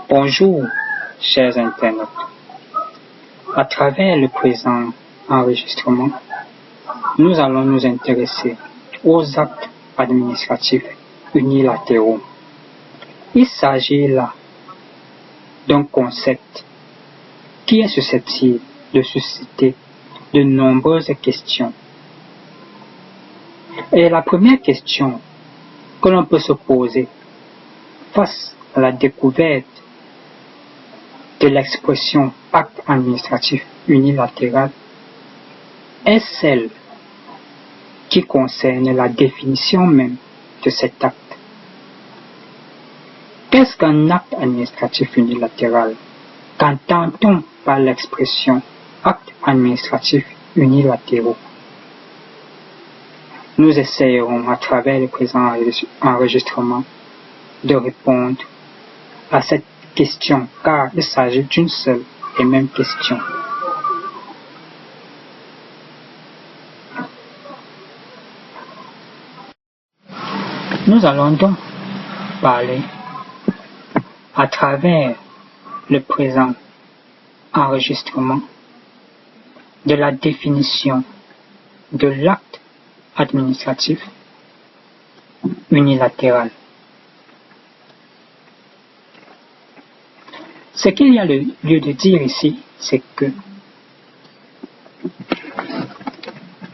Bonjour, chers internautes. À travers le présent enregistrement, nous allons nous intéresser aux actes administratifs unilatéraux. Il s'agit là d'un concept qui est susceptible de susciter de nombreuses questions. Et la première question que l'on peut se poser face à la découverte de l'expression acte administratif unilatéral est celle qui concerne la définition même de cet acte. Qu'est-ce qu'un acte administratif unilatéral? Qu'entend-on par l'expression acte administratif unilatéraux? Nous essayerons à travers le présent enregistrement de répondre à cette question car il s'agit d'une seule et même question. Nous allons donc parler à travers le présent enregistrement de la définition de l'acte administratif unilatéral. Ce qu'il y a lieu de dire ici, c'est que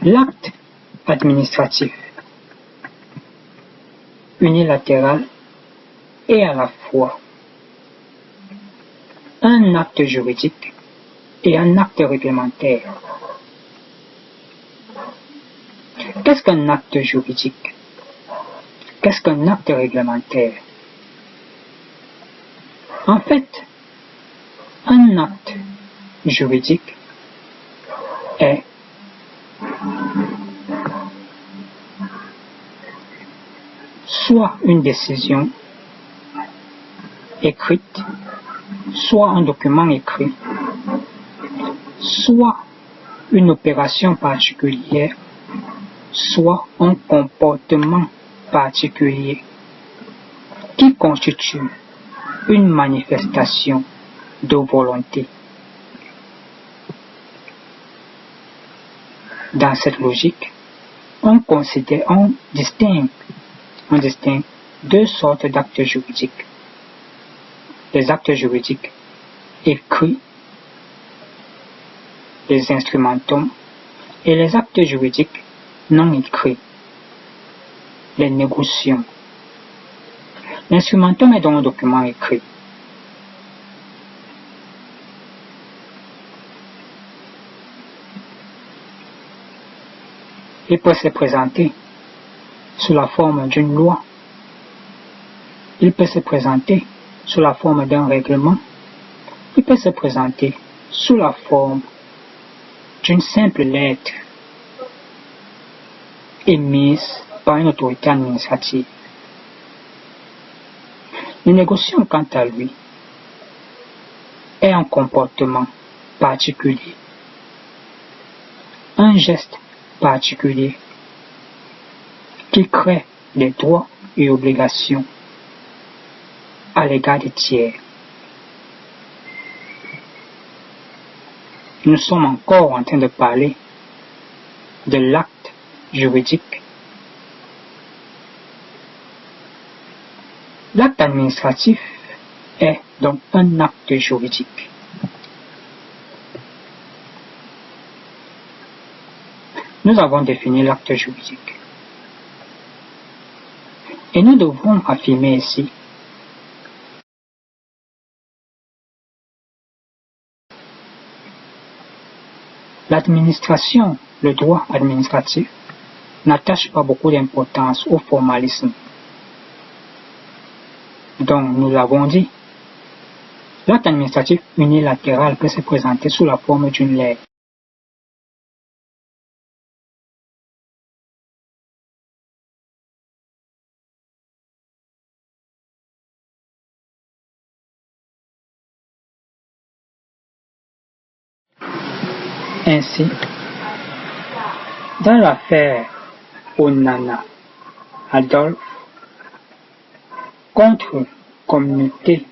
l'acte administratif unilatéral est à la fois un acte juridique et un acte réglementaire. Qu'est-ce qu'un acte juridique? Qu'est-ce qu'un acte réglementaire? En fait, un acte juridique est soit une décision écrite, soit un document écrit, soit une opération particulière, soit un comportement particulier qui constitue une manifestation de volonté. Dans cette logique, on distingue deux sortes d'actes juridiques. Les actes juridiques écrits, les instrumentums, et les actes juridiques non écrits, les négociations. L'instrumentum est donc un document écrit. Il peut se présenter sous la forme d'une loi. Il peut se présenter sous la forme d'un règlement. Il peut se présenter sous la forme d'une simple lettre émise par une autorité administrative. Le négociant, quant à lui, est un comportement particulier, un geste particulier qui crée des droits et obligations à l'égard des tiers. Nous sommes encore en train de parler de l'acte juridique. L'acte administratif est donc un acte juridique. Nous avons défini l'acte juridique. Et nous devons affirmer ici l'administration, le droit administratif, n'attache pas beaucoup d'importance au formalisme. Donc, nous l'avons dit, l'acte administratif unilatéral peut se présenter sous la forme d'une lettre. Ainsi, dans l'affaire Onana Adolphe contre communauté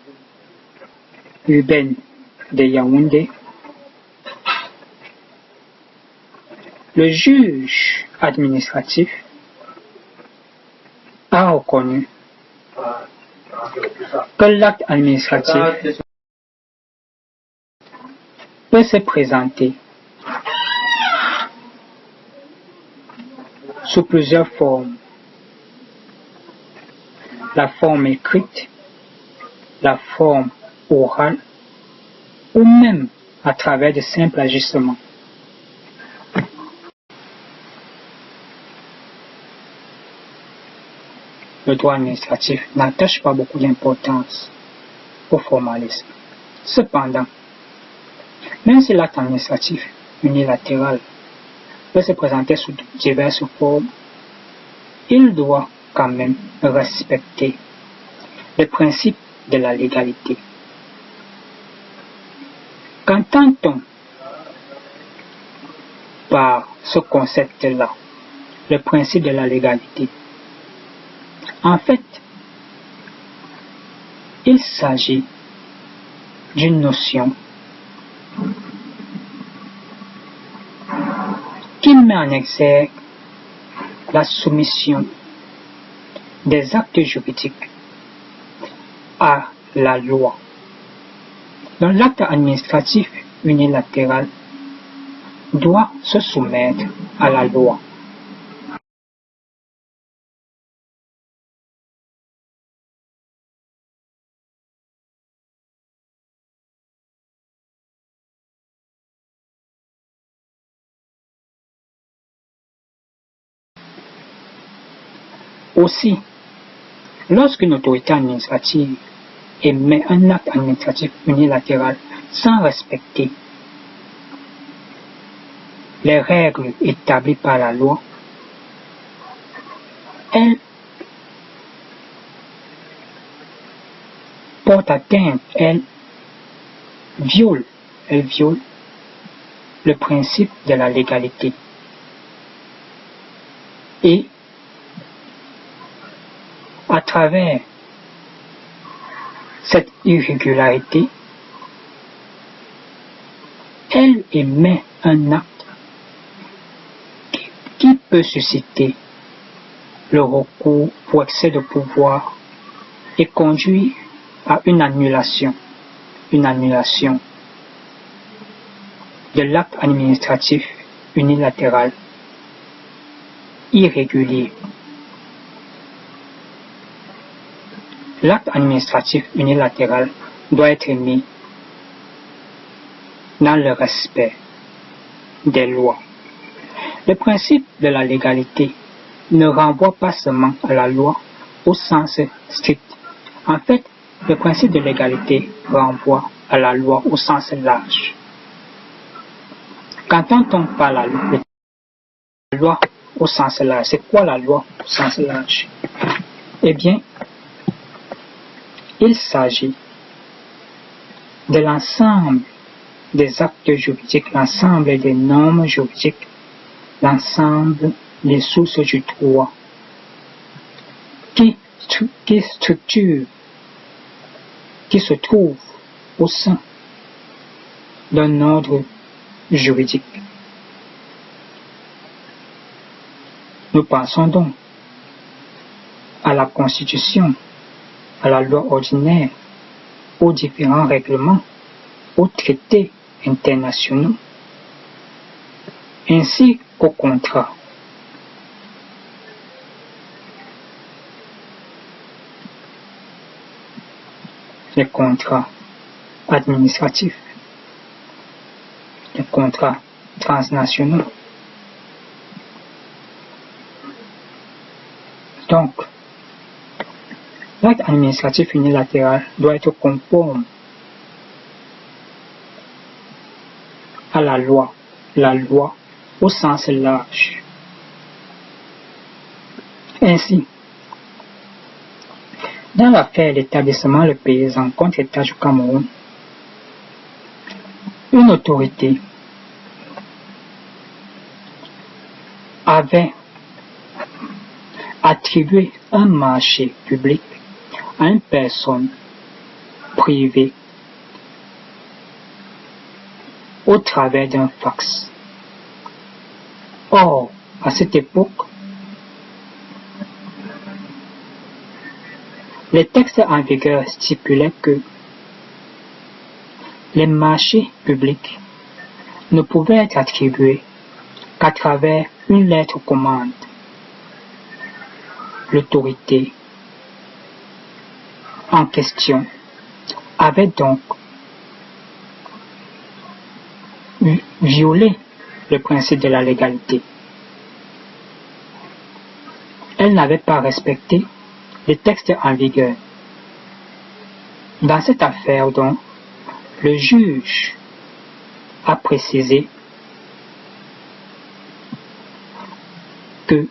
urbaine de Yaoundé, le juge administratif a reconnu que l'acte administratif peut se présenter sous plusieurs formes. La forme écrite, la forme orale, ou même à travers de simples ajustements. Le droit administratif n'attache pas beaucoup d'importance au formalisme. Cependant, même si l'acte administratif unilatéral peut se présenter sous diverses formes, il doit quand même respecter le principe de la légalité. Qu'entend-on par ce concept-là, le principe de la légalité? En fait, il s'agit d'une notion qui met en exergue la soumission des actes juridiques à la loi. Donc l'acte administratif unilatéral doit se soumettre à la loi. Aussi, lorsqu'une autorité administrative émet un acte administratif unilatéral sans respecter les règles établies par la loi, elle porte atteinte, elle viole le principe de la légalité. Et à travers cette irrégularité, elle émet un acte qui peut susciter le recours pour excès de pouvoir et conduire à une annulation de l'acte administratif unilatéral irrégulier. L'acte administratif unilatéral doit être mis dans le respect des lois. Le principe de la légalité ne renvoie pas seulement à la loi au sens strict. En fait, le principe de légalité renvoie à la loi au sens large. Qu'entend-on par la loi au sens large? C'est quoi la loi au sens large? Eh bien, il s'agit de l'ensemble des actes juridiques, l'ensemble des normes juridiques, l'ensemble des sources du droit qui se trouvent au sein d'un ordre juridique. Nous pensons donc à la Constitution, à la loi ordinaire, aux différents règlements, aux traités internationaux, ainsi qu'aux contrats. Les contrats administratifs, les contrats transnationaux. Donc, l'acte administratif unilatéral doit être conforme à la loi au sens large. Ainsi, dans l'affaire d'établissement Le Paysan contre l'État du Cameroun, une autorité avait attribué un marché public à une personne privée au travers d'un fax. Or, à cette époque, les textes en vigueur stipulaient que les marchés publics ne pouvaient être attribués qu'à travers une lettre commande. L'autorité en question avait donc violé le principe de la légalité. Elle n'avait pas respecté les textes en vigueur. Dans cette affaire, donc, le juge a précisé que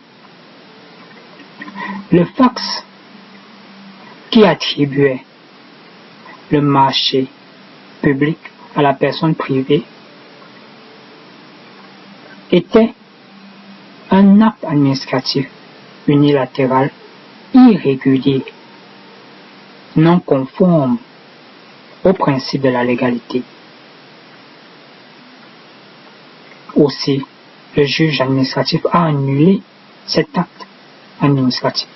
le fax qui attribuait le marché public à la personne privée était un acte administratif unilatéral irrégulier, non conforme au principe de la légalité. Aussi, le juge administratif a annulé cet acte administratif.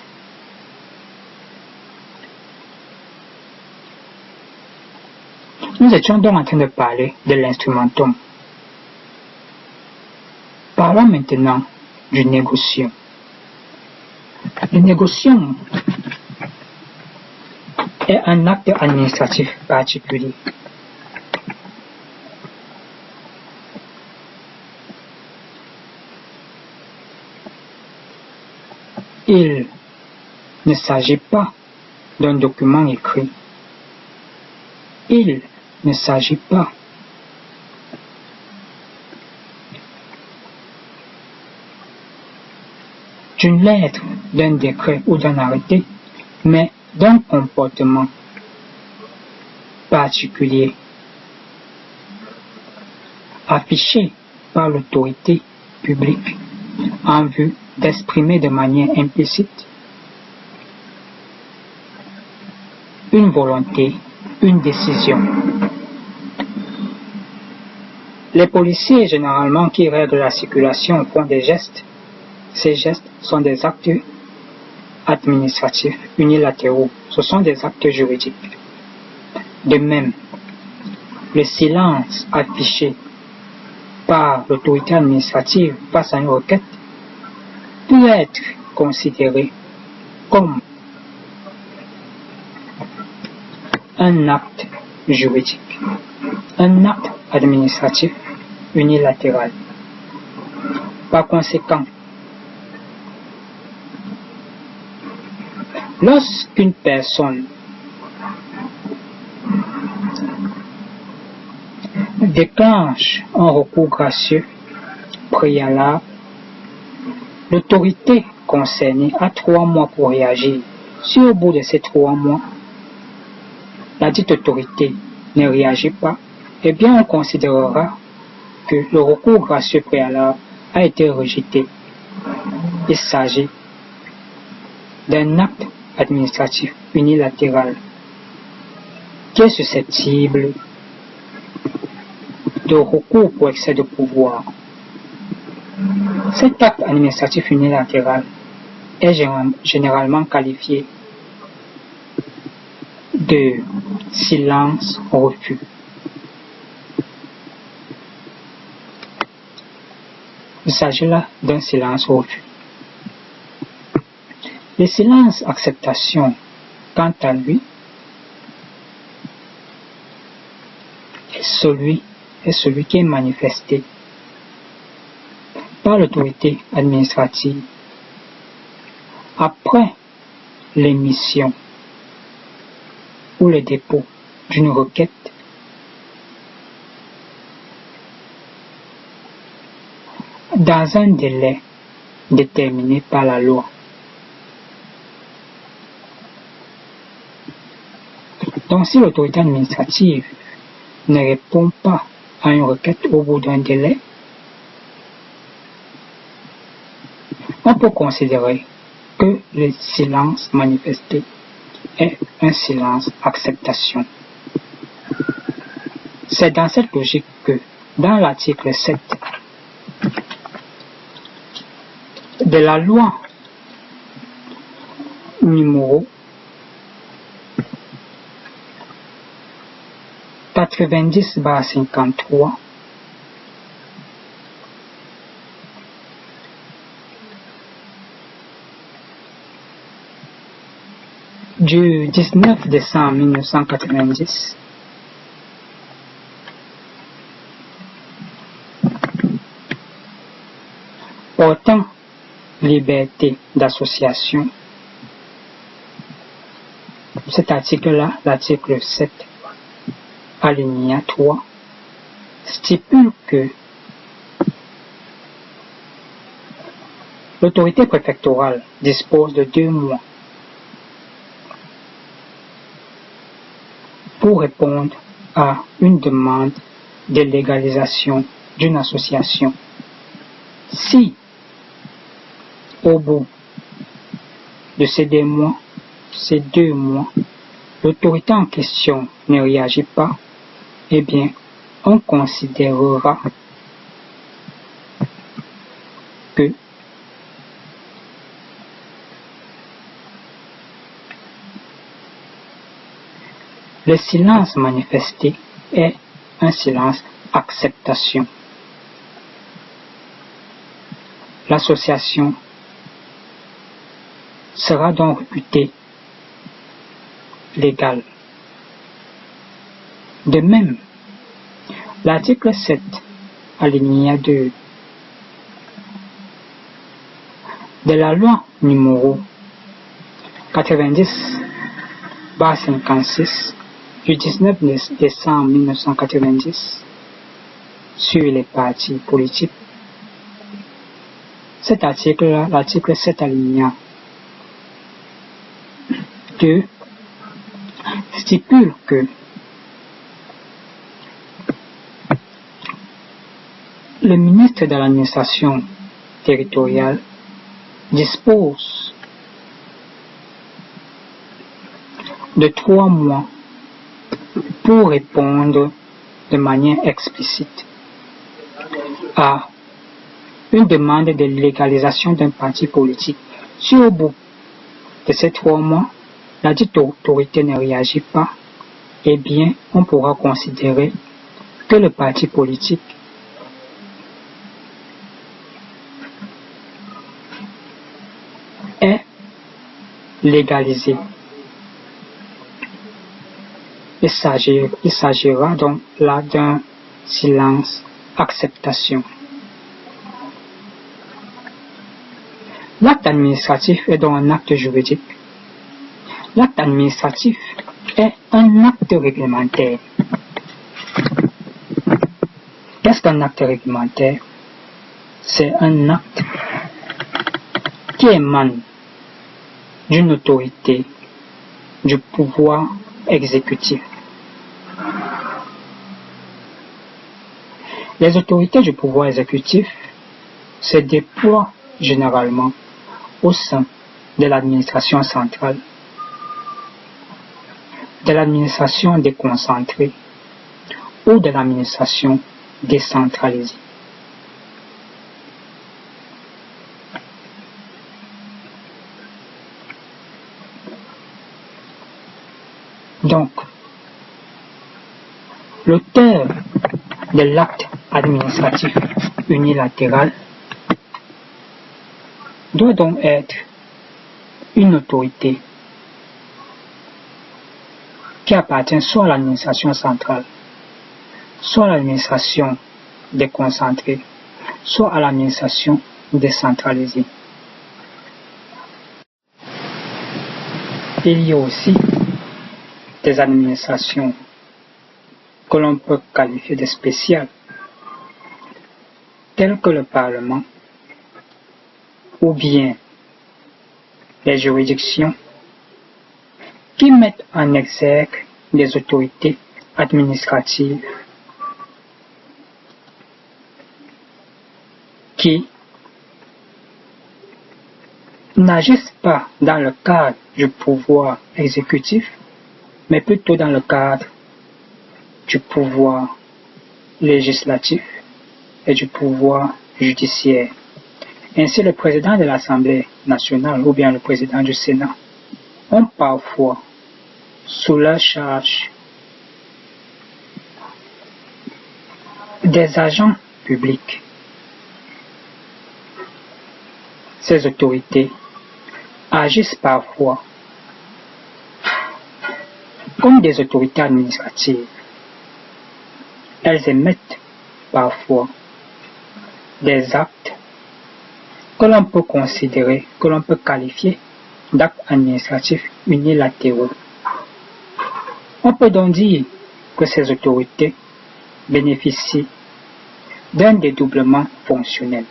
Nous étions donc en train de parler de l'instrumentum. Parlons maintenant du négociant. Le négociant est un acte administratif particulier. Il ne s'agit pas d'un document écrit. Il ne s'agit pas d'une lettre, d'un décret ou d'un arrêté, mais d'un comportement particulier affiché par l'autorité publique en vue d'exprimer de manière implicite une volonté, une décision. Les policiers, généralement, qui règlent la circulation font des gestes. Ces gestes sont des actes administratifs unilatéraux. Ce sont des actes juridiques. De même, le silence affiché par l'autorité administrative face à une requête peut être considéré comme un acte juridique, un acte administratif unilatéral. Par conséquent, lorsqu'une personne déclenche un recours gracieux préalable, l'autorité concernée a 3 mois pour réagir. Si au bout de ces 3 mois, la dite autorité ne réagit pas, eh bien on considérera que le recours gracieux préalable a été rejeté. Il s'agit d'un acte administratif unilatéral qui est susceptible de recours pour excès de pouvoir. Cet acte administratif unilatéral est généralement qualifié de silence-refus. Il s'agit là d'un silence-refus. Le silence-acceptation, quant à lui, est celui qui est manifesté par l'autorité administrative après l'émission ou le dépôt d'une requête dans un délai déterminé par la loi. Donc, si l'autorité administrative ne répond pas à une requête au bout d'un délai, on peut considérer que le silence manifesté est un silence acceptation. C'est dans cette logique que dans l'article 7 de la loi numéro 90/53 du 19 décembre 1990 portant liberté d'association. Cet article-là, l'article 7, alinéa 3, stipule que l'autorité préfectorale dispose de 2 mois pour répondre à une demande de légalisation d'une association. Si, au bout de ces 2 mois, l'autorité en question ne réagit pas, eh bien, on considérera que le silence manifesté est un silence acceptation. L'association sera donc réputée légale. De même, l'article 7, alinéa 2 de la loi numéro 90/56 du 19 décembre 1990 sur les partis politiques. Cet article-là, l'article 7 alinéa 2, stipule que le ministre de l'administration territoriale dispose de 3 mois pour répondre de manière explicite à une demande de légalisation d'un parti politique. Si au bout de ces 3 mois, la dite autorité ne réagit pas, eh bien, on pourra considérer que le parti politique est légalisé. Il s'agira donc là d'un silence acceptation. L'acte administratif est donc un acte juridique. L'acte administratif est un acte réglementaire. Qu'est-ce qu'un acte réglementaire? C'est un acte qui émane d'une autorité du pouvoir exécutif. Les autorités du pouvoir exécutif se déploient généralement au sein de l'administration centrale, de l'administration déconcentrée ou de l'administration décentralisée. Donc, l'auteur de l'acte administratif unilatéral doit donc être une autorité qui appartient soit à l'administration centrale, soit à l'administration déconcentrée, soit à l'administration décentralisée. Il y a aussi des administrations que l'on peut qualifier de spéciales, telles que le Parlement ou bien les juridictions qui mettent en exergue des autorités administratives qui n'agissent pas dans le cadre du pouvoir exécutif, mais plutôt dans le cadre du pouvoir législatif et du pouvoir judiciaire. Ainsi, le président de l'Assemblée nationale ou bien le président du Sénat ont parfois sous leur charge des agents publics. Ces autorités agissent parfois comme des autorités administratives. Elles émettent parfois des actes que l'on peut considérer, que l'on peut qualifier d'actes administratifs unilatéraux. On peut donc dire que ces autorités bénéficient d'un dédoublement fonctionnel.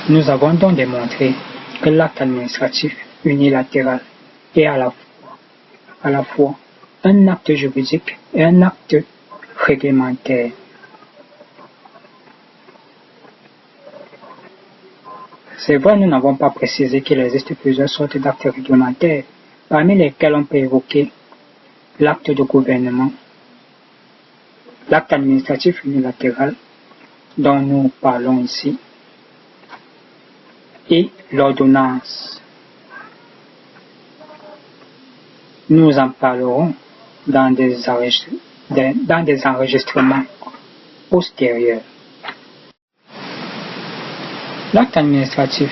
Nous avons donc démontré que l'acte administratif unilatéral est à la fois un acte juridique et un acte réglementaire. C'est vrai, nous n'avons pas précisé qu'il existe plusieurs sortes d'actes réglementaires, parmi lesquels on peut évoquer l'acte de gouvernement, l'acte administratif unilatéral dont nous parlons ici, et l'ordonnance. Nous en parlerons dans des enregistrements postérieurs. L'acte administratif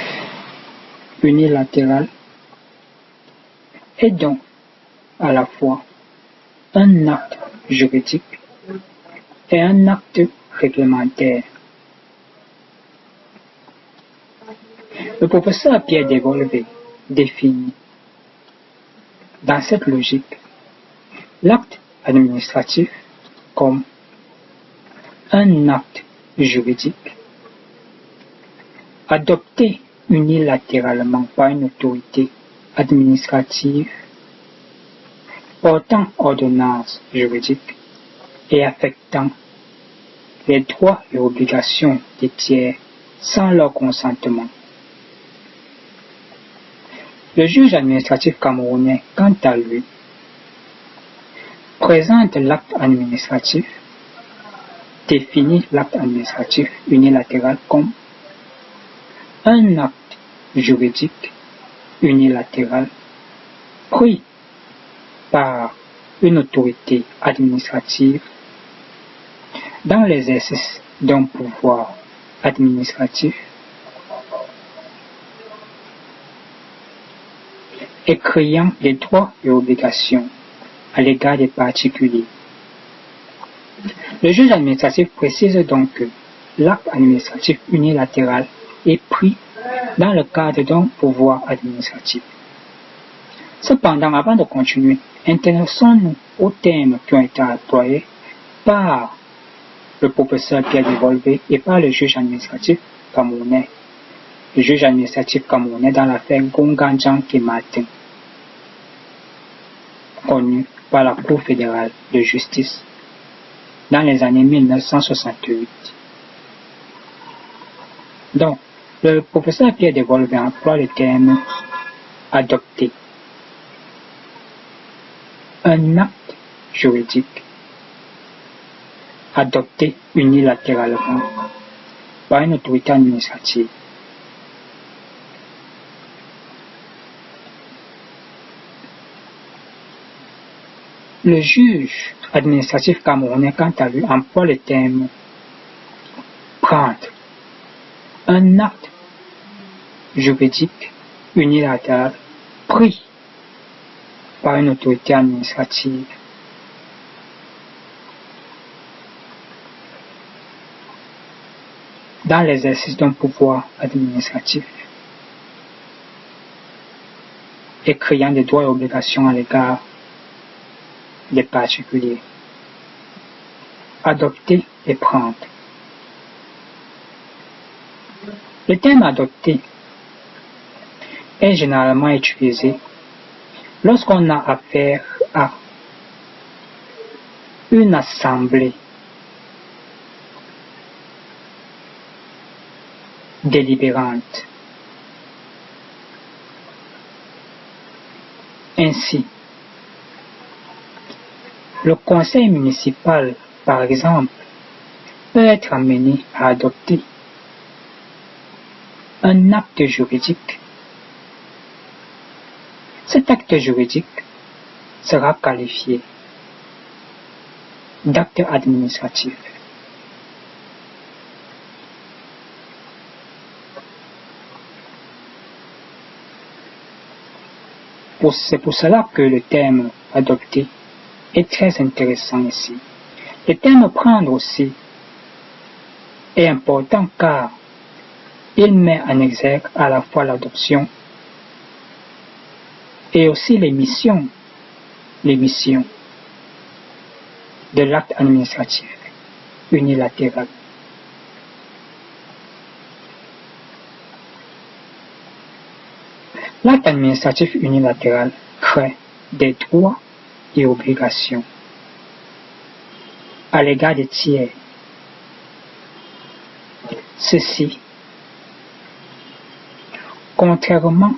unilatéral est donc à la fois un acte juridique et un acte réglementaire. Le professeur Pierre Dévolvé définit dans cette logique l'acte administratif comme un acte juridique adopté unilatéralement par une autorité administrative portant ordonnance juridique et affectant les droits et obligations des tiers sans leur consentement. Le juge administratif camerounais, quant à lui, présente l'acte administratif, définit l'acte administratif unilatéral comme un acte juridique unilatéral pris par une autorité administrative dans l'exercice d'un pouvoir administratif et créant des droits et obligations à l'égard des particuliers. Le juge administratif précise donc que l'acte administratif unilatéral est pris dans le cadre d'un pouvoir administratif. Cependant, avant de continuer, intéressons-nous aux termes qui ont été employés par le professeur Pierre Dévolvé et par le juge administratif camerounais. Le juge administratif camerounais dans l'affaire Gonganjan Martin, connu par la Cour fédérale de justice dans les années 1968. Donc, le professeur Pierre Dévolvé emploie le terme adopté. Un acte juridique adopté unilatéralement par une autorité administrative. Le juge administratif camerounais, quant à lui, emploie le terme prendre. Un acte juridique unilatéral pris par une autorité administrative dans l'exercice d'un pouvoir administratif et créant des droits et obligations à l'égard des particuliers. Adopter et prendre. Le terme adopter est généralement utilisé lorsqu'on a affaire à une assemblée délibérante Ainsi, le conseil municipal, par exemple, peut être amené à adopter un acte juridique. Cet acte juridique sera qualifié d'acte administratif. C'est pour cela que le terme adopté est très intéressant ici. Le terme prendre aussi est important car il met en exergue à la fois l'adoption et aussi les missions de l'acte administratif unilatéral. L'acte administratif unilatéral crée des droits et obligations à l'égard des tiers. Ceci, contrairement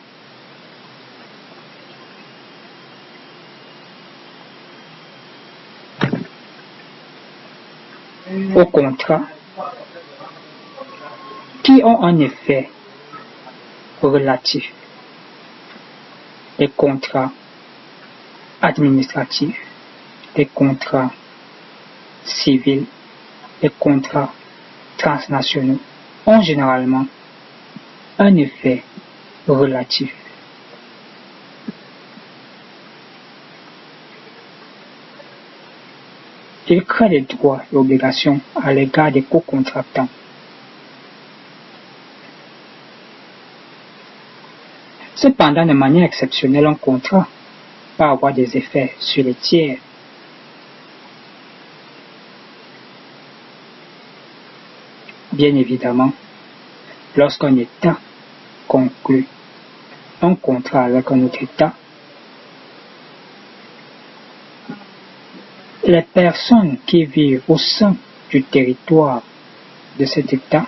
aux contrats qui ont un effet relatif, les contrats administratifs, les contrats civils, les contrats transnationaux ont généralement un effet relatif. Il crée des droits et obligations à l'égard des co-contractants. Cependant, de manière exceptionnelle, un contrat peut avoir des effets sur les tiers. Bien évidemment, lorsqu'un État conclut un contrat avec un autre État, les personnes qui vivent au sein du territoire de cet État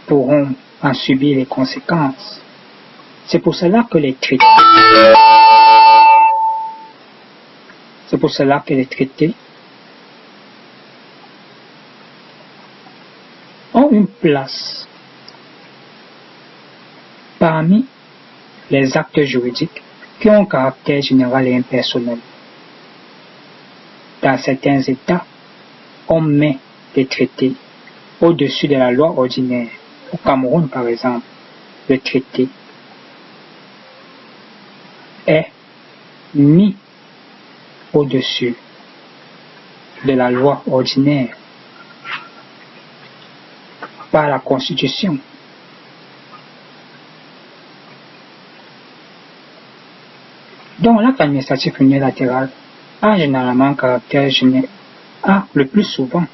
pourront en subir les conséquences. C'est pour cela que les traités ont une place parmi les actes juridiques qui ont un caractère général et impersonnel. Dans certains États, on met les traités au-dessus de la loi ordinaire. Au Cameroun, par exemple, le traité est mis au-dessus de la loi ordinaire par la Constitution. Donc l'acte administratif unilatéral a généralement un caractère général, le plus souvent,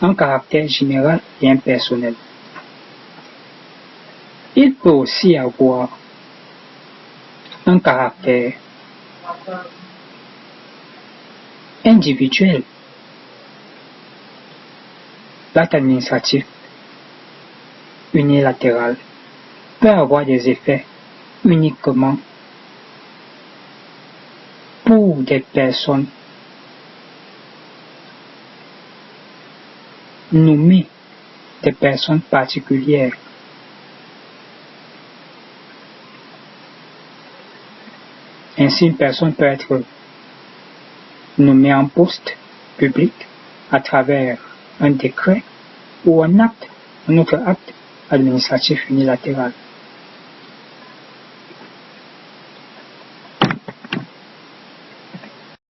un caractère général et impersonnel. Il peut aussi avoir un caractère individuel. L'acte administratif unilatéral peut avoir des effets uniquement pour des personnes nommées, des personnes particulières. Ainsi, une personne peut être nommée en poste public à travers un décret ou un autre acte administratif unilatéral.